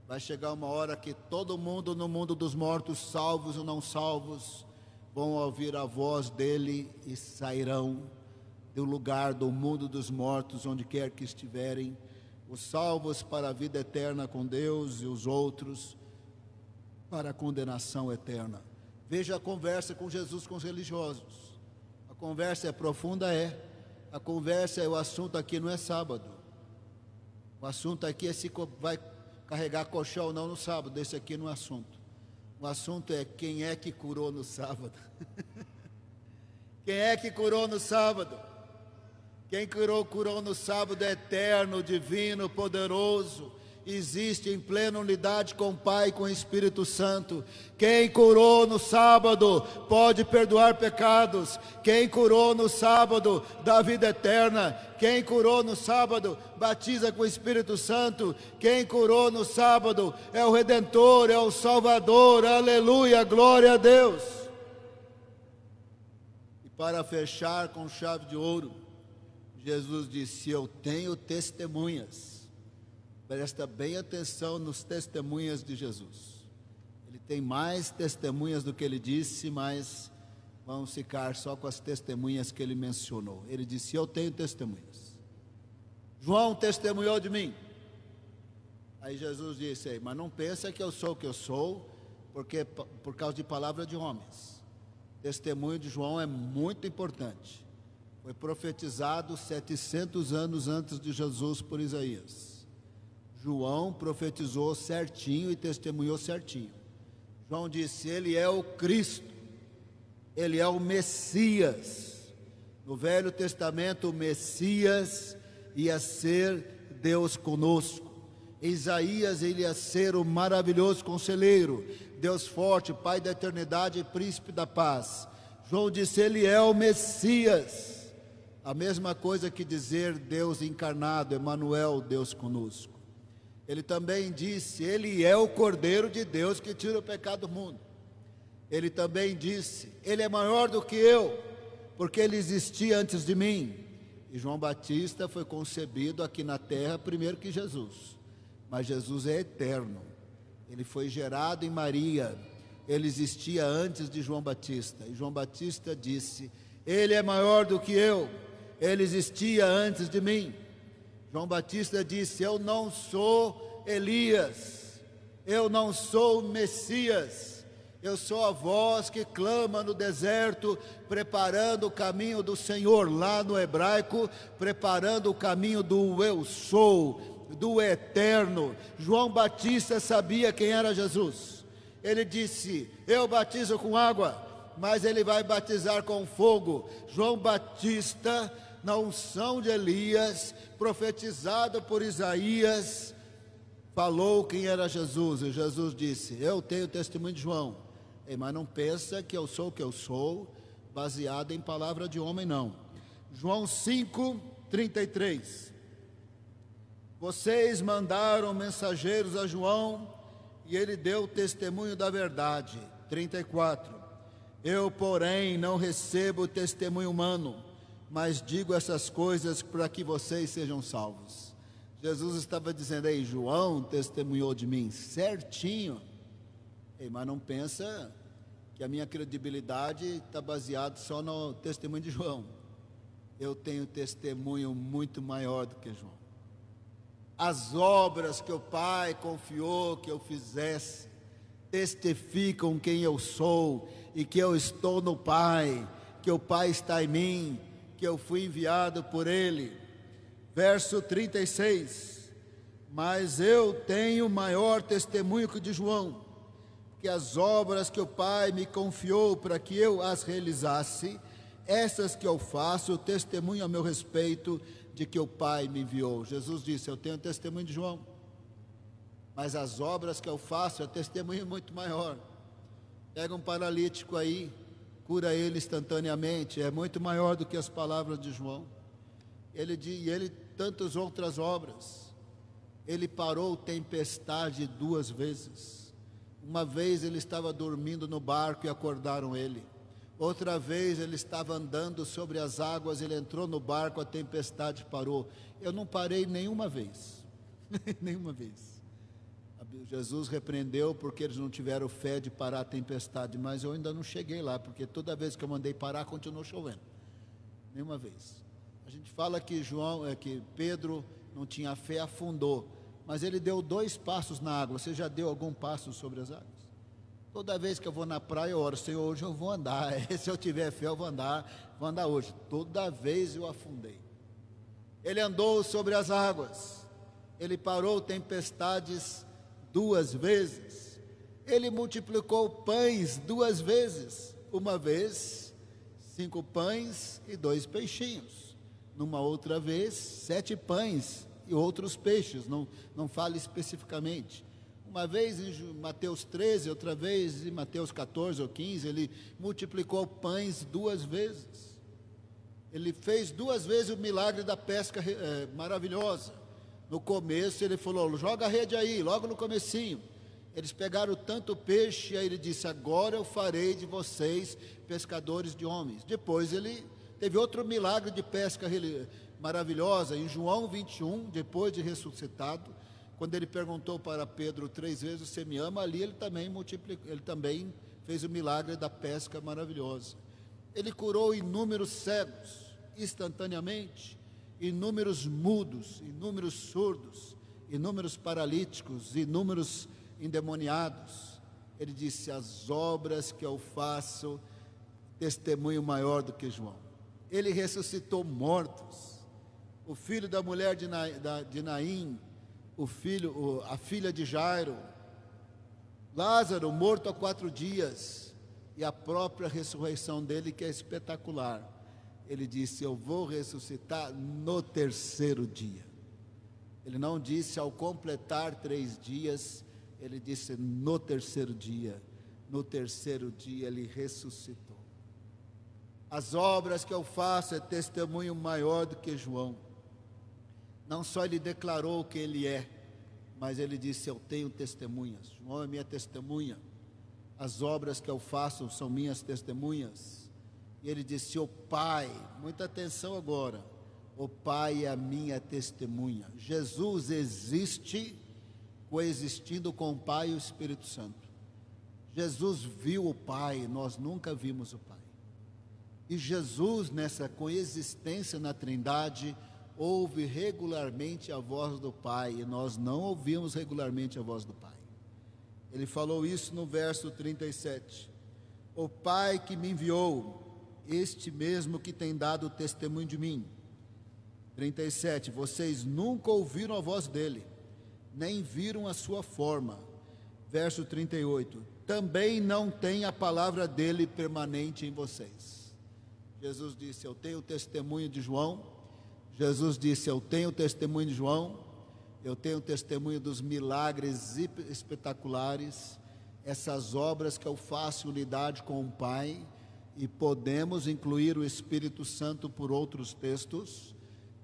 Vai chegar uma hora que todo mundo no mundo dos mortos, salvos ou não salvos, vão ouvir a voz dele e sairão do lugar do mundo dos mortos, onde quer que estiverem. Os salvos para a vida eterna com Deus e os outros para a condenação eterna. Veja a conversa com Jesus com os religiosos. A conversa é profunda, a conversa o assunto aqui não é sábado. O assunto aqui é se vai carregar colchão ou não no sábado. Esse aqui não é assunto. O assunto é quem é que curou no sábado. Quem é que curou no sábado? Quem curou no sábado é eterno, divino, poderoso, existe em plena unidade com o Pai e com o Espírito Santo. Quem curou no sábado pode perdoar pecados. Quem curou no sábado dá vida eterna. Quem curou no sábado batiza com o Espírito Santo. Quem curou no sábado é o Redentor, é o Salvador. Aleluia, glória a Deus. E para fechar com chave de ouro, Jesus disse: eu tenho testemunhas. Presta bem atenção nos testemunhas de Jesus. Ele tem mais testemunhas do que ele disse, mas vamos ficar só com as testemunhas que ele mencionou. Ele disse: eu tenho testemunhas. João testemunhou de mim. Aí Jesus disse: mas não pensa que eu sou o que eu sou, porque por causa de palavra de homens. O testemunho de João é muito importante. Foi profetizado 700 anos antes de Jesus por Isaías. João profetizou certinho e testemunhou certinho. João disse: ele é o Cristo, ele é o Messias. No Velho Testamento, o Messias ia ser Deus conosco. Em Isaías, ele ia ser o maravilhoso conselheiro, Deus forte, Pai da eternidade e príncipe da paz. João disse: ele é o Messias. A mesma coisa que dizer Deus encarnado, Emanuel, Deus conosco. Ele também disse: ele é o Cordeiro de Deus que tira o pecado do mundo. Ele também disse: ele é maior do que eu, porque ele existia antes de mim. E João Batista foi concebido aqui na terra primeiro que Jesus, mas Jesus é eterno. Ele foi gerado em Maria, ele existia antes de João Batista. E João Batista disse: ele é maior do que eu, ele existia antes de mim. João Batista disse: eu não sou Elias, eu não sou o Messias, eu sou a voz que clama no deserto, preparando o caminho do Senhor. Lá no hebraico, preparando o caminho do eu sou, do eterno. João Batista sabia quem era Jesus. Ele disse: eu batizo com água, mas ele vai batizar com fogo. João Batista, na unção de Elias, profetizado por Isaías, falou quem era Jesus. E Jesus disse: eu tenho testemunho de João. Mas não pensa que eu sou o que eu sou, baseado em palavra de homem, não. João 5:33. Vocês mandaram mensageiros a João, e ele deu testemunho da verdade. 34. Eu, porém, não recebo testemunho humano, mas digo essas coisas para que vocês sejam salvos. Jesus estava dizendo: ei, João testemunhou de mim certinho. Mas não pensa que a minha credibilidade está baseada só no testemunho de João. Eu tenho testemunho muito maior do que João. As obras que o Pai confiou que eu fizesse testificam quem eu sou e que eu estou no Pai, que o Pai está em mim, que eu fui enviado por Ele. Verso 36. Mas eu tenho maior testemunho que o de João, que as obras que o Pai me confiou para que eu as realizasse, essas que eu faço, testemunho a meu respeito de que o Pai me enviou. Jesus disse: eu tenho testemunho de João, mas as obras que eu faço é testemunho muito maior. Pega um paralítico aí, cura ele instantaneamente, é muito maior do que as palavras de João. Ele tantas outras obras. Ele parou tempestade 2 vezes. Uma vez ele estava dormindo no barco e acordaram ele. Outra vez ele estava andando sobre as águas, ele entrou no barco, a tempestade parou. Eu não parei nenhuma vez. Nenhuma vez. Jesus repreendeu porque eles não tiveram fé de parar a tempestade, mas eu ainda não cheguei lá, porque toda vez que eu mandei parar, continuou chovendo. Nenhuma vez. A gente fala que que Pedro não tinha fé, afundou, mas ele deu 2 passos na água. Você já deu algum passo sobre as águas? Toda vez que eu vou na praia, eu oro: Senhor, hoje eu vou andar. Se eu tiver fé, eu vou andar hoje. Toda vez eu afundei. Ele andou sobre as águas, ele parou tempestades 2 vezes, ele multiplicou pães 2 vezes. Uma vez, 5 pães e 2 peixinhos. Numa outra vez, 7 pães e outros peixes, não fala especificamente. Uma vez em Mateus 13, outra vez em Mateus 14 ou 15, ele multiplicou pães 2 vezes. Ele fez 2 vezes o milagre da pesca maravilhosa. No começo ele falou: joga a rede aí, logo no comecinho. Eles pegaram tanto peixe, aí ele disse: agora eu farei de vocês pescadores de homens. Depois ele teve outro milagre de pesca maravilhosa, em João 21, depois de ressuscitado. quando ele perguntou para Pedro 3 vezes, você me ama? Ali ele também fez o milagre da pesca maravilhosa. Ele curou inúmeros cegos, instantaneamente, inúmeros mudos, inúmeros surdos, inúmeros paralíticos, inúmeros endemoniados. Ele disse, as obras que eu faço, testemunho maior do que João. Ele ressuscitou mortos. O filho da mulher de Naim, a filha de Jairo, Lázaro morto há 4 dias, e a própria ressurreição dele, que é espetacular. Ele disse, eu vou ressuscitar no 3º dia. Ele não disse ao completar 3 dias, ele disse no 3º dia. No 3º dia ele ressuscitou. As obras que eu faço é testemunho maior do que João. Não só ele declarou que ele é, mas ele disse, eu tenho testemunhas. João é minha testemunha. As obras que eu faço são minhas testemunhas. E ele disse, o Pai, muita atenção agora, o Pai é a minha testemunha. Jesus existe coexistindo com o Pai e o Espírito Santo. Jesus viu o Pai, nós nunca vimos o Pai. E Jesus, nessa coexistência na Trindade, ouve regularmente a voz do Pai, e nós não ouvimos regularmente a voz do Pai. Ele falou isso no verso 37. O Pai que me enviou, este mesmo que tem dado testemunho de mim. 37. Vocês nunca ouviram a voz dele, nem viram a sua forma. Verso 38. Também não tem a palavra dele permanente em vocês. Jesus disse, eu tenho testemunho de João. Jesus disse, eu tenho testemunho de João. Eu tenho testemunho dos milagres espetaculares, essas obras que eu faço em unidade com o Pai, e podemos incluir o Espírito Santo por outros textos,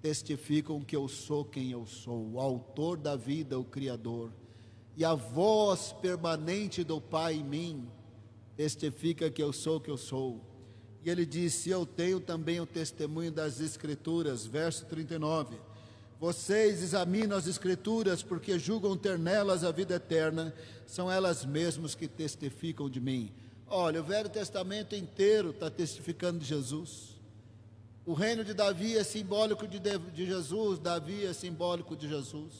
testificam que eu sou quem eu sou, o autor da vida, o Criador. E a voz permanente do Pai em mim testifica que eu sou o que eu sou. E ele disse, eu tenho também o testemunho das Escrituras, verso 39. Vocês examinam as Escrituras porque julgam ter nelas a vida eterna, são elas mesmas que testificam de mim. Olha, o Velho Testamento inteiro está testificando de Jesus. O reino de Davi é simbólico de Jesus, Davi é simbólico de Jesus.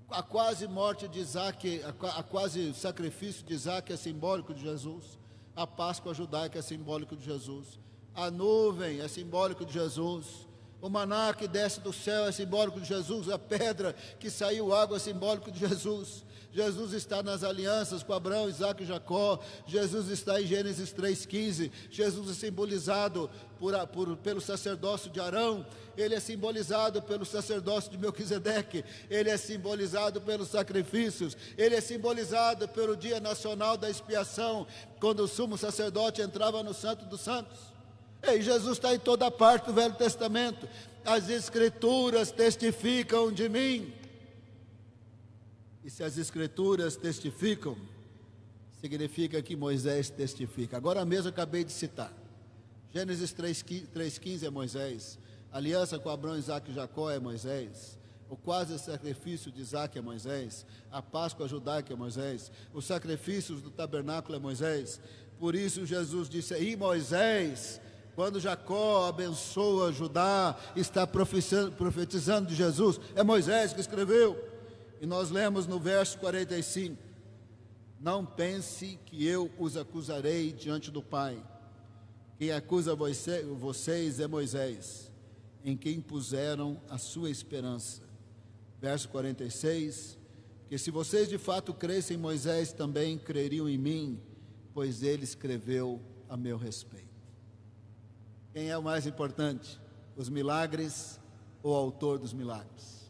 A quase morte de Isaac, a quase sacrifício de Isaac é simbólico de Jesus. A Páscoa judaica é simbólico de Jesus. A nuvem é simbólico de Jesus. O maná que desce do céu é simbólico de Jesus. A pedra que saiu água é simbólico de Jesus. Jesus está nas alianças com Abraão, Isaac e Jacó. Jesus está em Gênesis 3,15. Jesus é simbolizado pelo sacerdócio de Arão. Ele é simbolizado pelo sacerdócio de Melquisedeque. Ele é simbolizado pelos sacrifícios. Ele é simbolizado pelo dia nacional da expiação, quando o sumo sacerdote entrava no Santo dos Santos. E Jesus está em toda parte do Velho Testamento. As Escrituras testificam de mim. E se as Escrituras testificam, significa que Moisés testifica. Agora mesmo eu acabei de citar. Gênesis 3,15 é Moisés. A aliança com Abraão, Isaac e Jacó é Moisés. O quase sacrifício de Isaac é Moisés. A Páscoa judaica é Moisés. Os sacrifícios do tabernáculo é Moisés. Por isso Jesus disse, e Moisés, quando Jacó abençoa Judá, está profetizando de Jesus. É Moisés que escreveu. E nós lemos no verso 45, não pense que eu os acusarei diante do Pai. Quem acusa vocês é Moisés, em quem puseram a sua esperança. Verso 46, que se vocês de fato crescem em Moisés, também creriam em mim, pois ele escreveu a meu respeito. Quem é o mais importante? Os milagres ou o autor dos milagres?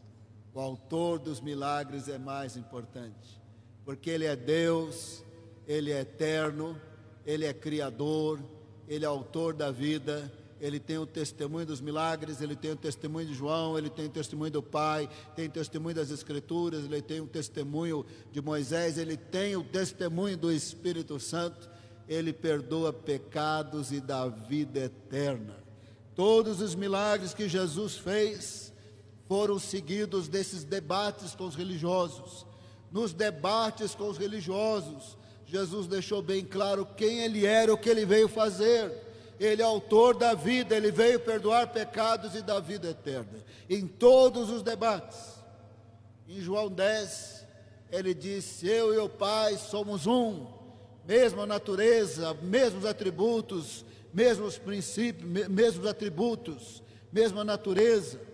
O autor dos milagres é mais importante, porque Ele é Deus, Ele é eterno, Ele é Criador, Ele é autor da vida, Ele tem o testemunho dos milagres, Ele tem o testemunho de João, Ele tem o testemunho do Pai, tem o testemunho das Escrituras, Ele tem o testemunho de Moisés, Ele tem o testemunho do Espírito Santo, Ele perdoa pecados e dá vida eterna. Todos os milagres que Jesus fez foram seguidos desses debates com os religiosos. Nos debates com os religiosos, Jesus deixou bem claro quem Ele era, o que Ele veio fazer. Ele é autor da vida, Ele veio perdoar pecados e dar vida eterna. Em todos os debates. Em João 10, Ele disse: eu e o Pai somos um, mesma natureza, mesmos atributos, mesmos princípios, mesmos atributos, mesma natureza.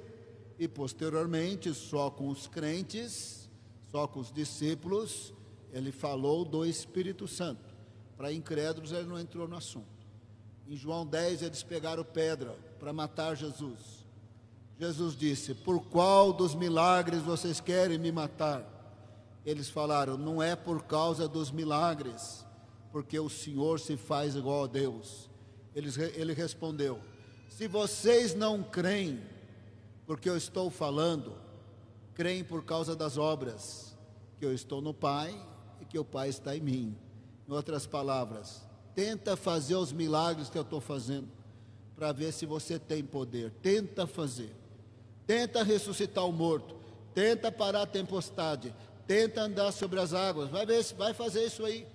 E posteriormente, só com os crentes, só com os discípulos, Ele falou do Espírito Santo. Para incrédulos, Ele não entrou no assunto. Em João 10, eles pegaram pedra para matar Jesus. Jesus disse: por qual dos milagres vocês querem me matar? Eles falaram: não é por causa dos milagres, porque o Senhor se faz igual a Deus. Ele respondeu: se vocês não creem, porque eu estou falando, creem por causa das obras, que eu estou no Pai e que o Pai está em mim. Em outras palavras, tenta fazer os milagres que eu estou fazendo, para ver se você tem poder. Tenta fazer, tenta ressuscitar o morto, tenta parar a tempestade, tenta andar sobre as águas, vai fazer isso aí,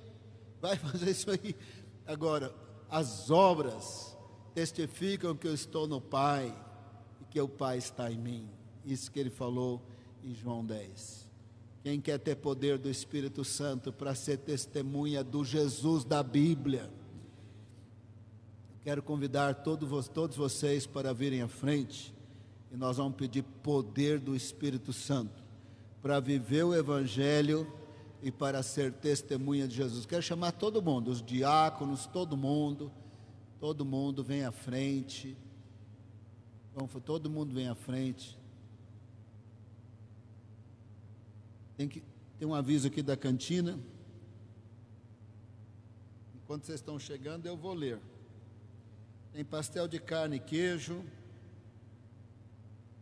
vai fazer isso aí. Agora, as obras testificam que eu estou no Pai e que o Pai está em mim. Isso que Ele falou em João 10. Quem quer ter poder do Espírito Santo para ser testemunha do Jesus da Bíblia? Quero convidar todos vocês para virem à frente, e nós vamos pedir poder do Espírito Santo para viver o Evangelho e para ser testemunha de Jesus. Quero chamar todo mundo, os diáconos, todo mundo vem à frente. Todo mundo vem à frente. Tem um aviso aqui da cantina. Enquanto vocês estão chegando, eu vou ler. Tem pastel de carne e queijo.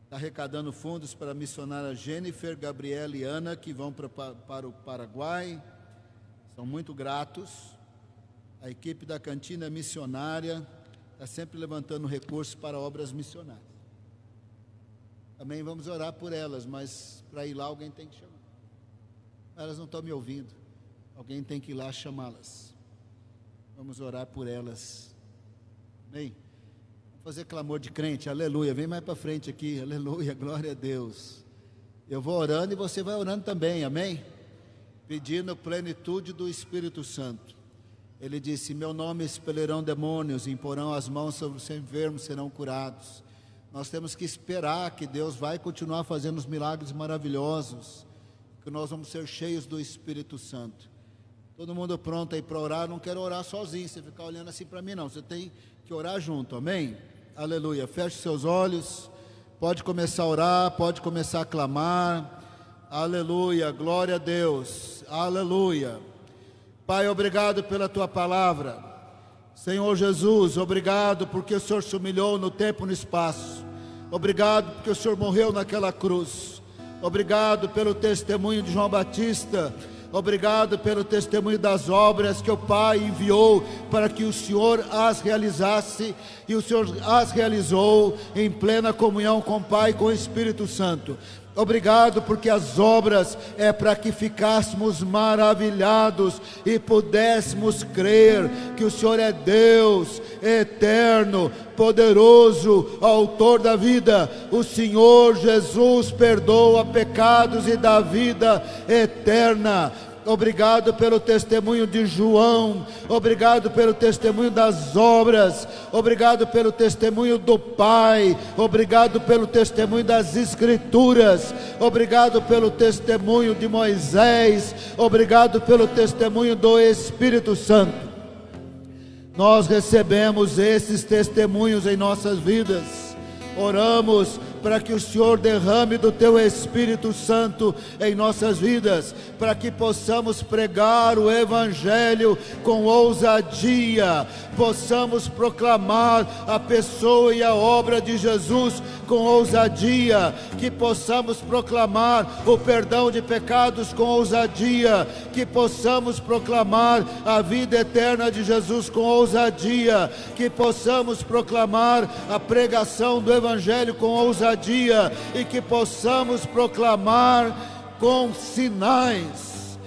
Está arrecadando fundos para a missionária Jennifer, Gabriela e Ana, que vão para o Paraguai. São muito gratos. A equipe da cantina missionária está sempre levantando recursos para obras missionárias. Também vamos orar por elas, mas para ir lá alguém tem que chamar. Elas não estão me ouvindo. Alguém tem que ir lá chamá-las. Vamos orar por elas. Amém? Vamos fazer clamor de crente. Aleluia. Vem mais para frente aqui. Aleluia. Glória a Deus. Eu vou orando e você vai orando também. Amém? Pedindo plenitude do Espírito Santo. Ele disse: meu nome expelirão demônios, imporão as mãos sobre os enfermos, serão curados. Nós temos que esperar que Deus vai continuar fazendo os milagres maravilhosos, que nós vamos ser cheios do Espírito Santo. Todo mundo pronto aí para orar? Não quero orar sozinho, você ficar olhando assim para mim não, você tem que orar junto, amém? Aleluia. Feche seus olhos, pode começar a orar, pode começar a clamar. Aleluia, glória a Deus, aleluia. Pai, obrigado pela Tua palavra. Senhor Jesus, obrigado porque o Senhor se humilhou no tempo e no espaço. Obrigado porque o Senhor morreu naquela cruz. Obrigado pelo testemunho de João Batista. Obrigado pelo testemunho das obras que o Pai enviou para que o Senhor as realizasse, e o Senhor as realizou em plena comunhão com o Pai e com o Espírito Santo. Obrigado porque as obras é para que ficássemos maravilhados e pudéssemos crer que o Senhor é Deus eterno, poderoso, autor da vida. O Senhor Jesus perdoa pecados e dá vida eterna. Obrigado pelo testemunho de João, obrigado pelo testemunho das obras, obrigado pelo testemunho do Pai, obrigado pelo testemunho das Escrituras, obrigado pelo testemunho de Moisés, obrigado pelo testemunho do Espírito Santo. Nós recebemos esses testemunhos em nossas vidas. Oramos para que o Senhor derrame do Teu Espírito Santo em nossas vidas, para que possamos pregar o Evangelho com ousadia, possamos proclamar a pessoa e a obra de Jesus com ousadia, que possamos proclamar o perdão de pecados com ousadia, que possamos proclamar a vida eterna de Jesus com ousadia, que possamos proclamar a pregação do Evangelho com ousadia e que possamos proclamar com sinais.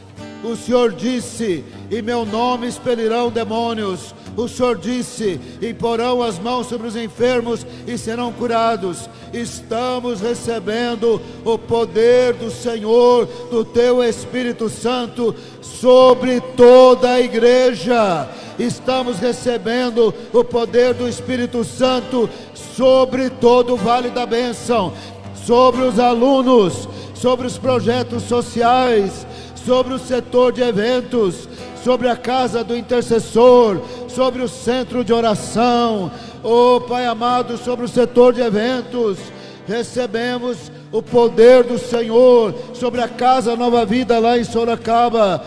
O Senhor disse: em meu nome expelirão demônios. O Senhor disse: imporão as mãos sobre os enfermos e serão curados. Estamos recebendo o poder do Senhor, do Teu Espírito Santo, sobre toda a igreja. Estamos recebendo o poder do Espírito Santo sobre todo o Vale da Bênção, sobre os alunos, sobre os projetos sociais, sobre o setor de eventos, sobre a casa do intercessor, sobre o centro de oração, oh Pai amado, sobre o setor de eventos. Recebemos o poder do Senhor sobre a Casa Nova Vida lá em Sorocaba,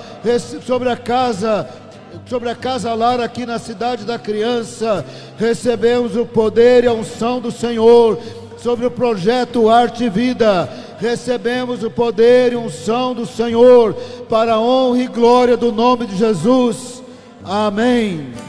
sobre a Casa Lar aqui na Cidade da Criança. Recebemos o poder e a unção do Senhor sobre o projeto Arte e Vida. Recebemos o poder e unção do Senhor para a honra e glória do nome de Jesus. Amém.